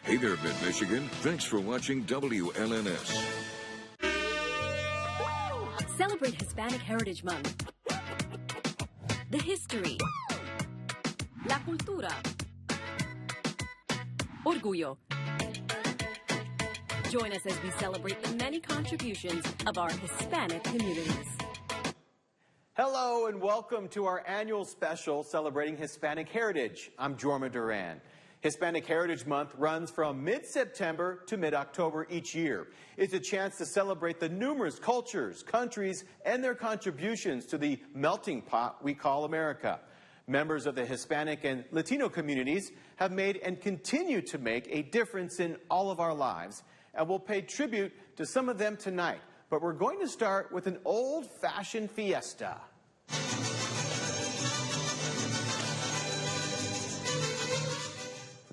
Hey there, Mid-Michigan. Thanks for watching WLNS. Celebrate Hispanic Heritage Month. The history. La cultura. Orgullo. Join us as we celebrate the many contributions of our Hispanic communities. Hello and welcome to our annual special celebrating Hispanic heritage. I'm Jorma Duran. Hispanic Heritage Month runs from mid-September to mid-October each year. It's a chance to celebrate the numerous cultures, countries, and their contributions to the melting pot we call America. Members of the Hispanic and Latino communities have made and continue to make a difference in all of our lives, and we'll pay tribute to some of them tonight. But we're going to start with an old-fashioned fiesta.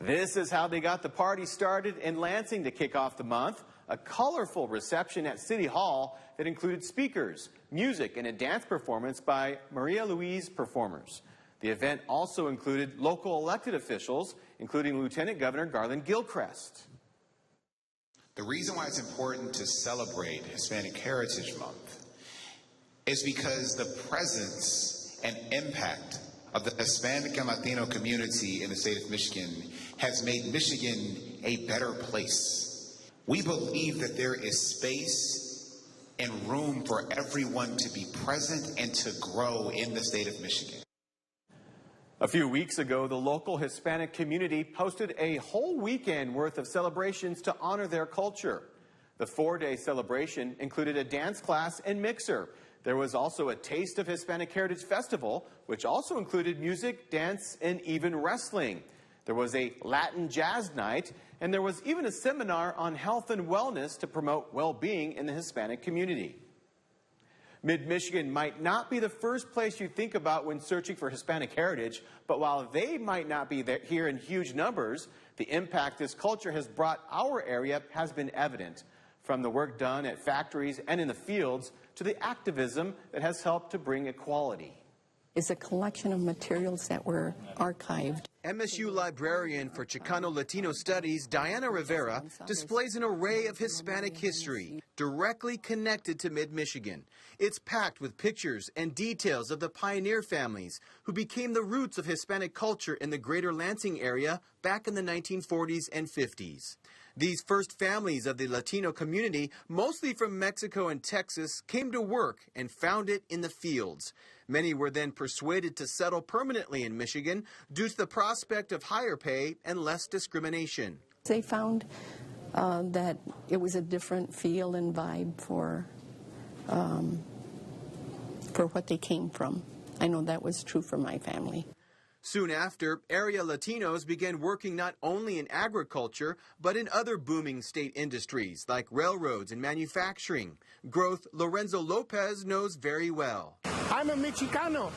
This is how they got the party started in Lansing to kick off the month. A colorful reception at City Hall that included speakers, music, and a dance performance by Maria Louise performers. The event also included local elected officials, including Lieutenant Governor Garland Gilchrist. The reason why it's important to celebrate Hispanic Heritage Month is because the presence and impact of the Hispanic and Latino community in the state of Michigan has made Michigan a better place. We believe that there is space and room for everyone to be present and to grow in the state of Michigan. A few weeks ago, the local Hispanic community hosted a whole weekend worth of celebrations to honor their culture. The four-day celebration included a dance class and mixer. There was also a Taste of Hispanic Heritage Festival, which also included music, dance, and even wrestling. There was a Latin jazz night, and there was even a seminar on health and wellness to promote well-being in the Hispanic community. Mid-Michigan might not be the first place you think about when searching for Hispanic heritage, but while they might not be there, here in huge numbers, the impact this culture has brought our area has been evident. From the work done at factories and in the fields to the activism that has helped to bring equality. Is a collection of materials that were archived. MSU librarian for Chicano Latino Studies, Diana Rivera, displays an array of Hispanic history directly connected to Mid-Michigan. It's packed with pictures and details of the pioneer families who became the roots of Hispanic culture in the greater Lansing area back in the 1940s and 50s. These first families of the Latino community, mostly from Mexico and Texas, came to work and found it in the fields. Many were then persuaded to settle permanently in Michigan due to the prospect of higher pay and less discrimination. They found that it was a different feel and vibe for what they came from. I know that was true for my family. Soon after, area Latinos began working not only in agriculture, but in other booming state industries like railroads and manufacturing, growth Lorenzo Lopez knows very well. I'm a Mexicano.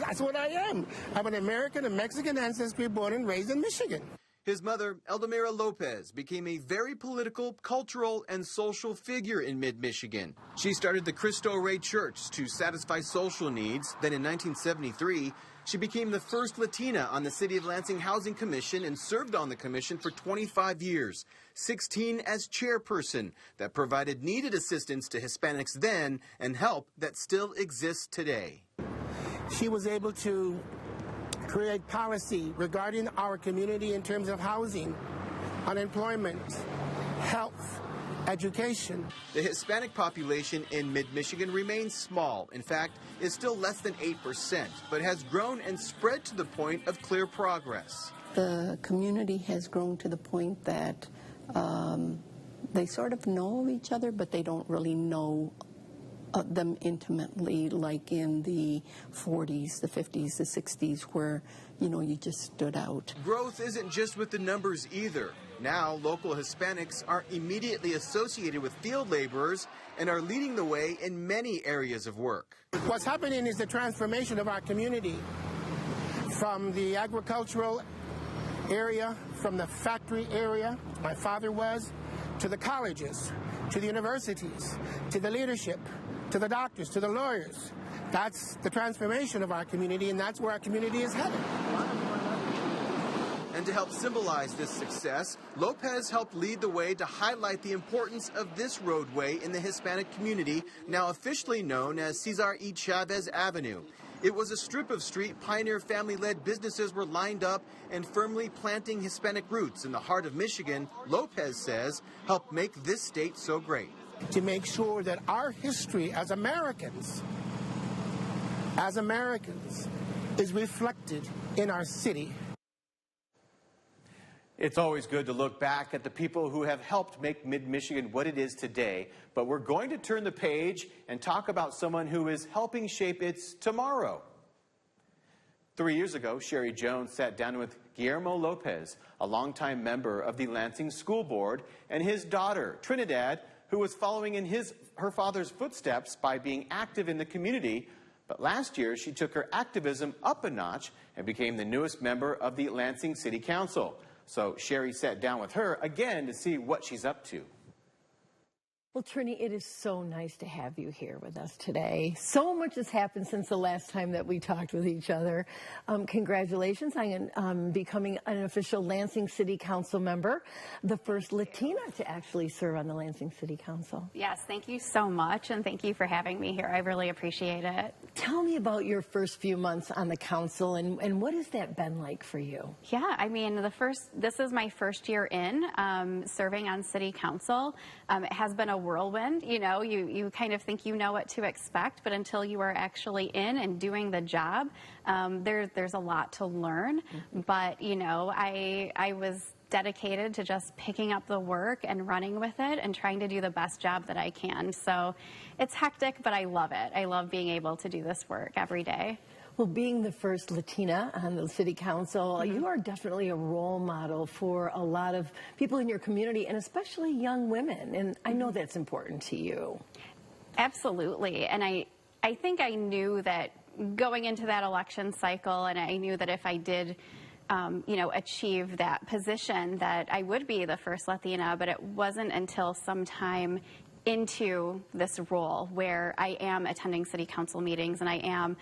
That's what I am. I'm an American and Mexican ancestry born and raised in Michigan. His mother, Eldamira Lopez, became a very political, cultural, and social figure in mid-Michigan. She started the Cristo Rey Church to satisfy social needs. Then in 1973, she became the first Latina on the City of Lansing Housing Commission and served on the commission for 25 years, 16 as chairperson, that provided needed assistance to Hispanics then and help that still exists today. She was able to create policy regarding our community in terms of housing, unemployment, health, education. The Hispanic population in mid-Michigan remains small. In fact, is still less than 8%, but has grown and spread to the point of clear progress. The community has grown to the point that they sort of know each other, but they don't really know them intimately like in the 40s, the 50s, the 60s, where, you know, you just stood out. Growth isn't just with the numbers either. Now, local Hispanics are immediately associated with field laborers and are leading the way in many areas of work. What's happening is the transformation of our community from the agricultural area, from the factory area, my father was, to the colleges, to the universities, to the leadership, to the doctors, to the lawyers. That's the transformation of our community, and that's where our community is headed. And to help symbolize this success, Lopez helped lead the way to highlight the importance of this roadway in the Hispanic community, now officially known as Cesar E. Chavez Avenue. It was a strip of street pioneer family-led businesses were lined up and firmly planting Hispanic roots in the heart of Michigan, Lopez says, helped make this state so great. To make sure that our history as Americans, is reflected in our city. It's always good to look back at the people who have helped make Mid-Michigan what it is today, but we're going to turn the page and talk about someone who is helping shape its tomorrow. 3 years ago, Sherry Jones sat down with Guillermo Lopez, a longtime member of the Lansing School Board, and his daughter, Trinidad, who was following in her father's footsteps by being active in the community. But last year, she took her activism up a notch and became the newest member of the Lansing City Council. So Sherry sat down with her again to see what she's up to. Well, Trini, it is so nice to have you here with us today. So much has happened since the last time that we talked with each other. Congratulations on becoming an official Lansing City Council member, the first Latina to actually serve on the Lansing City Council. Yes, thank you so much, and thank you for having me here. I really appreciate it. Tell me about your first few months on the council, and what has that been like for you? Yeah, I mean, this is my first year in serving on City Council. It has been a whirlwind. You know, you kind of think you know what to expect, but until you are actually in and doing the job, there's a lot to learn. But, you know, I was dedicated to just picking up the work and running with it and trying to do the best job that I can. So it's hectic, but I love it. I love being able to do this work every day. Well, being the first Latina on the City Council, you are definitely a role model for a lot of people in your community, and especially young women. And I know that's important to you. Absolutely. And I think I knew that going into that election cycle, and I knew that if I did achieve that position, that I would be the first Latina, but it wasn't until sometime into this role where I am attending City Council meetings and I am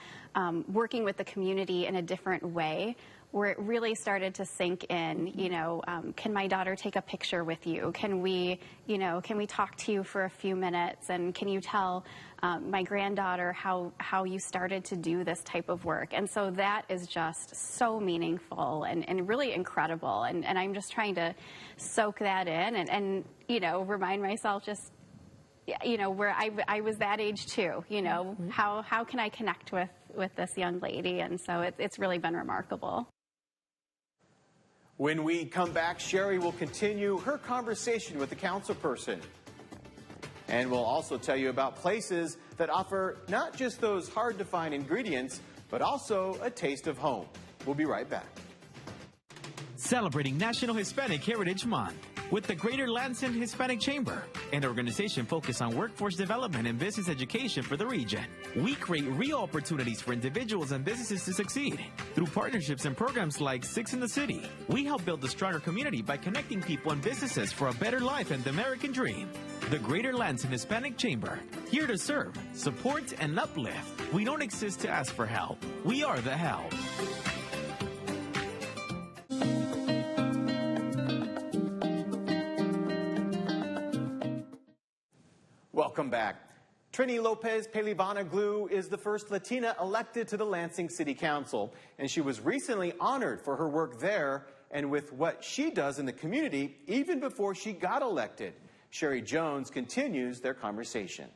working with the community in a different way, where it really started to sink in. Can my daughter take a picture with you? Can we talk to you for a few minutes? And can you tell my granddaughter how you started to do this type of work? And so that is just so meaningful and really incredible. And I'm just trying to soak that in and remind myself just, where I was that age too, how can I connect with this young lady? And so it's really been remarkable. When we come back, Sherry will continue her conversation with the councilperson. And we'll also tell you about places that offer not just those hard-to-find ingredients, but also a taste of home. We'll be right back. Celebrating National Hispanic Heritage Month with the Greater Lansing Hispanic Chamber, an organization focused on workforce development and business education for the region. We create real opportunities for individuals and businesses to succeed. Through partnerships and programs like Six in the City, we help build a stronger community by connecting people and businesses for a better life and the American dream. The Greater Lansing Hispanic Chamber, here to serve, support, and uplift. We don't exist to ask for help. We are the help. Welcome back. Trini Lopez Pelivanaglu is the first Latina elected to the Lansing City Council, and she was recently honored for her work there and with what she does in the community even before she got elected. Sherry Jones continues their conversation.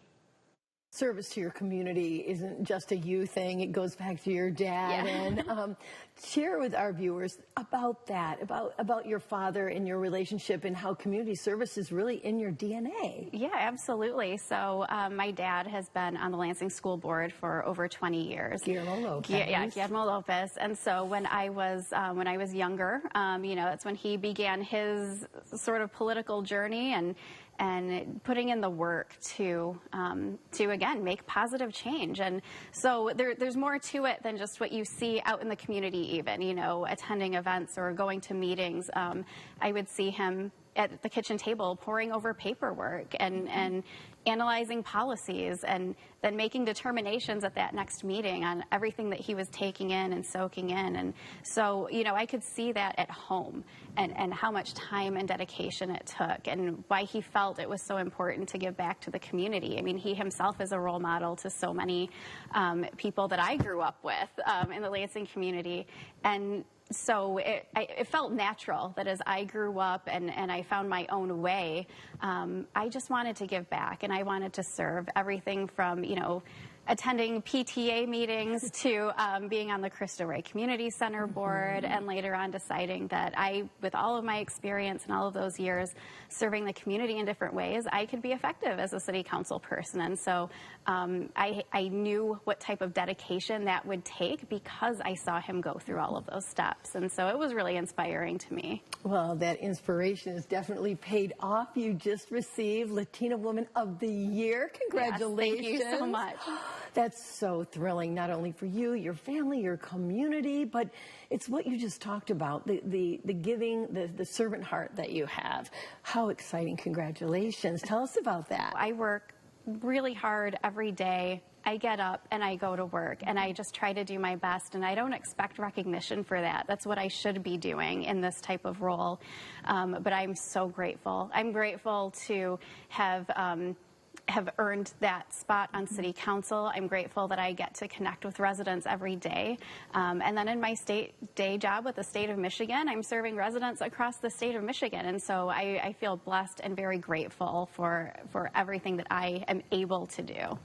Service to your community isn't just a you thing. It goes back to your dad. Yeah. And share with our viewers about that, about your father and your relationship and how community service is really in your DNA. Yeah, absolutely. So my dad has been on the Lansing School Board for over 20 years. Guillermo Lopez. Yeah, Guillermo Lopez. And so when I was younger, that's when he began his sort of political journey and putting in the work to again make positive change. And so there's more to it than just what you see out in the community, even attending events or going to meetings. I would see him at the kitchen table poring over paperwork and analyzing policies and then making determinations at that next meeting on everything that he was taking in and soaking in. And so, you know, I could see that at home and how much time and dedication it took and why he felt it was so important to give back to the community. I mean, he himself is a role model to so many people that I grew up with in the Lansing community. And so it felt natural that as I grew up and I found my own way, I just wanted to give back and I wanted to serve. Everything from, you know, attending PTA meetings to being on the Cristo Rey Community Center board, and later on deciding that with all of my experience and all of those years serving the community in different ways, I could be effective as a city council person. And so I knew what type of dedication that would take because I saw him go through all of those steps. And so it was really inspiring to me. Well, that inspiration has definitely paid off. You just received Latina Woman of the Year. Congratulations. Yes, thank you so much. That's so thrilling, not only for you, your family, your community, but it's what you just talked about, the giving, the servant heart that you have. How exciting. Congratulations. Tell us about that. I work really hard every day. I get up and I go to work and I just try to do my best, and I don't expect recognition for that. That's what I should be doing in this type of role. But I'm so grateful. I'm grateful to have earned that spot on City Council. I'm grateful that I get to connect with residents every day. And then in my day job with the state of Michigan, I'm serving residents across the state of Michigan. And so I feel blessed and very grateful for everything that I am able to do.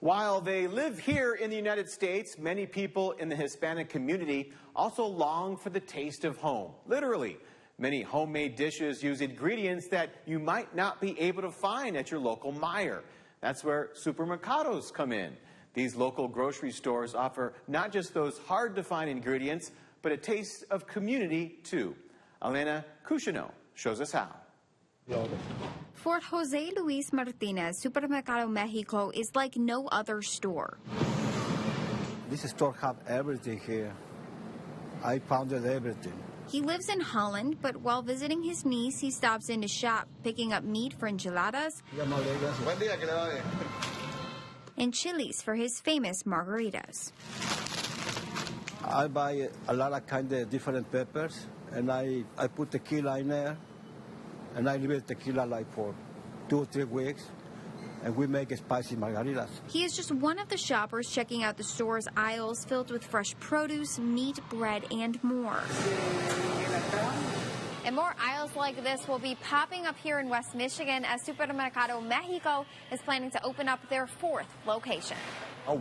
While they live here in the United States, many people in the Hispanic community also long for the taste of home, literally. Many homemade dishes use ingredients that you might not be able to find at your local Meijer. That's where supermercados come in. These local grocery stores offer not just those hard-to-find ingredients, but a taste of community, too. Elena Cushino shows us how. For Jose Luis Martinez, Supermercado Mexico is like no other store. This store has everything here. I found everything. He lives in Holland, but while visiting his niece, he stops in to shop, picking up meat for enchiladas and chilies for his famous margaritas. I buy a lot of kind of different peppers, and I put tequila in there, and I leave tequila like for 2 or 3 weeks, and we make spicy margaritas. He is just one of the shoppers checking out the store's aisles filled with fresh produce, meat, bread, and more. And more aisles like this will be popping up here in West Michigan as Supermercado Mexico is planning to open up their 4th location.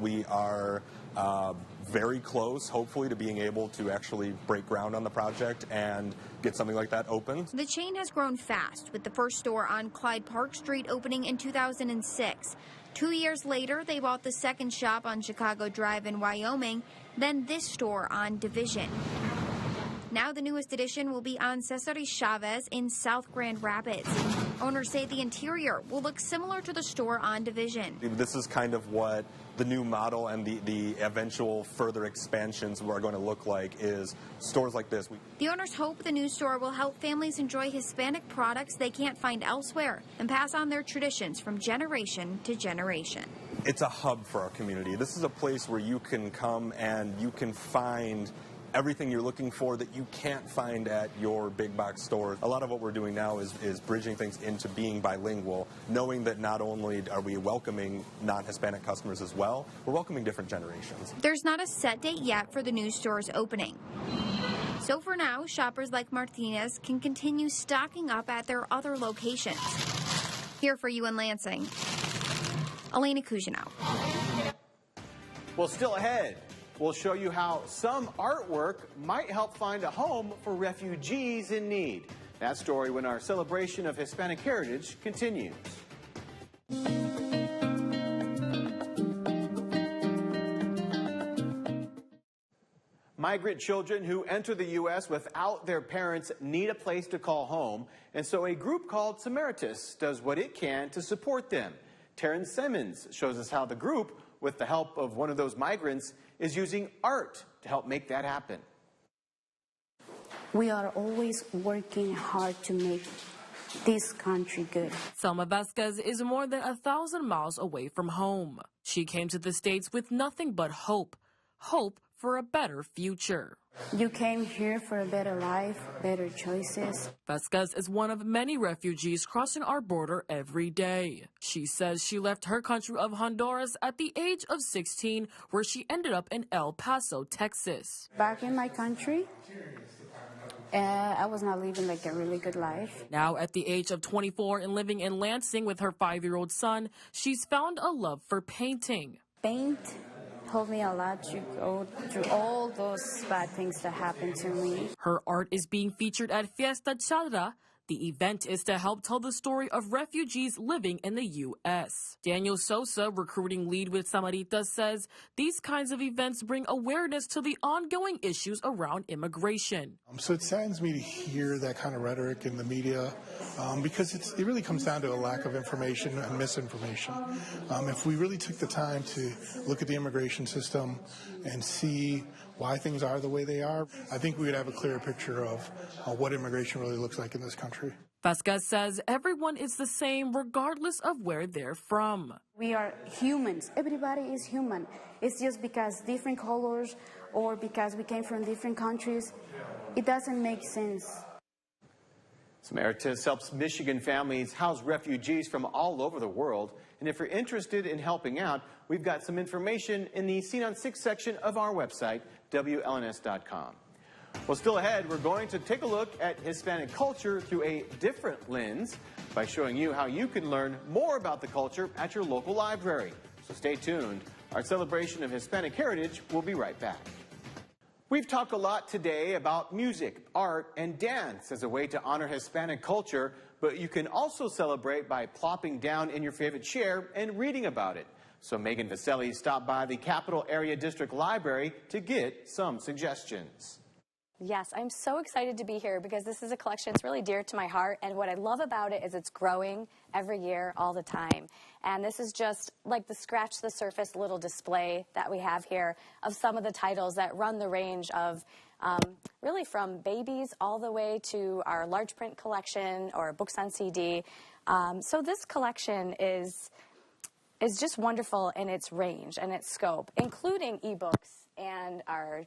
We are very close, hopefully, to being able to actually break ground on the project and get something like that open. The chain has grown fast, with the first store on Clyde Park Street opening in 2006. 2 years later, they bought the second shop on Chicago Drive in Wyoming, then this store on Division. Now the newest addition will be on Cesar y Chavez in South Grand Rapids. Owners say the interior will look similar to the store on Division. This is kind of what the new model and the eventual further expansions are going to look like, is stores like this. The owners hope the new store will help families enjoy Hispanic products they can't find elsewhere and pass on their traditions from generation to generation. It's a hub for our community. This is a place where you can come and you can find everything you're looking for that you can't find at your big box stores. A lot of what we're doing now is bridging things into being bilingual, knowing that not only are we welcoming non-Hispanic customers as well, we're welcoming different generations. There's not a set date yet for the new store's opening. So for now, shoppers like Martinez can continue stocking up at their other locations. Here for you in Lansing, Elena Cushino. Well, still ahead, we'll show you how some artwork might help find a home for refugees in need. That story when our celebration of Hispanic heritage continues. Migrant children who enter the U.S. without their parents need a place to call home, and so a group called Samaritas does what it can to support them. Terrence Simmons shows us how the group, with the help of one of those migrants, is using art to help make that happen. We are always working hard to make this country good. Selma Vasquez is more than 1,000 miles away from home. She came to the States with nothing but hope. Hope for a better future. You came here for a better life, better choices. Vasquez is one of many refugees crossing our border every day. She says she left her country of Honduras at the age of 16, where she ended up in El Paso, Texas. Back in my country, I was not living like a really good life. Now at the age of 24 and living in Lansing with her 5-year-old son, she's found a love for painting. Paint helped me a lot to go through all those bad things that happened to me. Her art is being featured at Fiesta Chadra. The event is to help tell the story of refugees living in the U.S. Daniel Sosa, recruiting lead with Samaritas, says these kinds of events bring awareness to the ongoing issues around immigration. So it saddens me to hear that kind of rhetoric in the media because it really comes down to a lack of information and misinformation. If we really took the time to look at the immigration system and see why things are the way they are, I think we would have a clearer picture of what immigration really looks like in this country. Vasquez says everyone is the same regardless of where they're from. We are humans. Everybody is human. It's just because different colors or because we came from different countries, it doesn't make sense. Samaritas helps Michigan families house refugees from all over the world. And if you're interested in helping out, we've got some information in the Scene on 6 section of our website, WLNS.com. Well, still ahead, we're going to take a look at Hispanic culture through a different lens by showing you how you can learn more about the culture at your local library. So stay tuned. Our celebration of Hispanic heritage will be right back. We've talked a lot today about music, art, and dance as a way to honor Hispanic culture, but you can also celebrate by plopping down in your favorite chair and reading about it. So Megan Vaselli stopped by the Capital Area District Library to get some suggestions. Yes, I'm so excited to be here because this is a collection that's really dear to my heart, and what I love about it is it's growing every year, all the time. And this is just like the scratch the surface little display that we have here of some of the titles that run the range of really from babies all the way to our large print collection or books on CD. So this collection is just wonderful in its range and its scope, including ebooks and our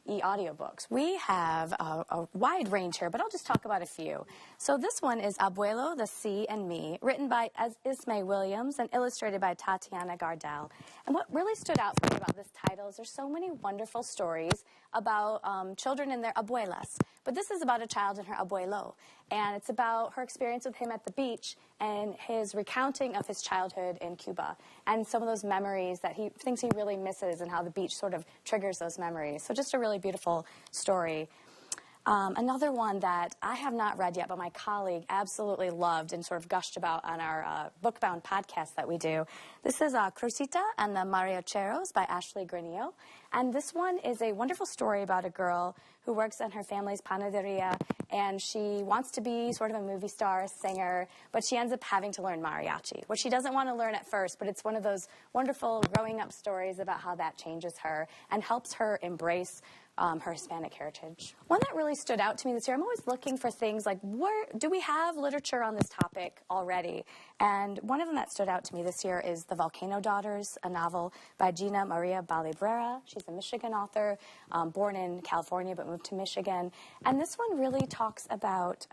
e-audiobooks. We have a wide range here, but I'll just talk about a few. So this one is Abuelo, the Sea, and Me, written by Ismay Williams and illustrated by Tatiana Gardel. And what really stood out for me about this title is there's so many wonderful stories about children and their abuelas. But this is about a child and her abuelo. And it's about her experience with him at the beach and his recounting of his childhood in Cuba and some of those memories that he thinks he really misses and how the beach sort of triggers those memories. So just a really beautiful story. Another one that I have not read yet, but my colleague absolutely loved and sort of gushed about on our Bookbound podcast that we do. This is Crucita and the Mariacheros by Ashley Granillo. And this one is a wonderful story about a girl who works in her family's panaderia, and she wants to be sort of a movie star, a singer, but she ends up having to learn mariachi, which she doesn't want to learn at first, but it's one of those wonderful growing up stories about how that changes her and helps her embrace her Hispanic heritage. One that really stood out to me this year, I'm always looking for things like, where do we have literature on this topic already? And one of them that stood out to me this year is The Volcano Daughters, a novel by Gina Maria Balibrera. She's a Michigan author, born in California but moved to Michigan. And this one really talks about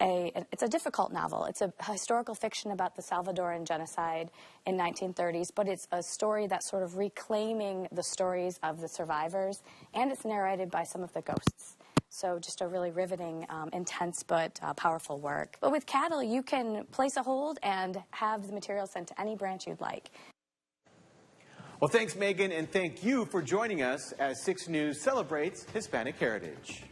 it's a difficult novel. It's a historical fiction about the Salvadoran genocide in 1930s, but it's a story that's sort of reclaiming the stories of the survivors, and it's narrated by some of the ghosts. So just a really riveting, intense, but powerful work. But with Cattle, you can place a hold and have the material sent to any branch you'd like. Well, thanks, Megan, and thank you for joining us as 6 News celebrates Hispanic heritage.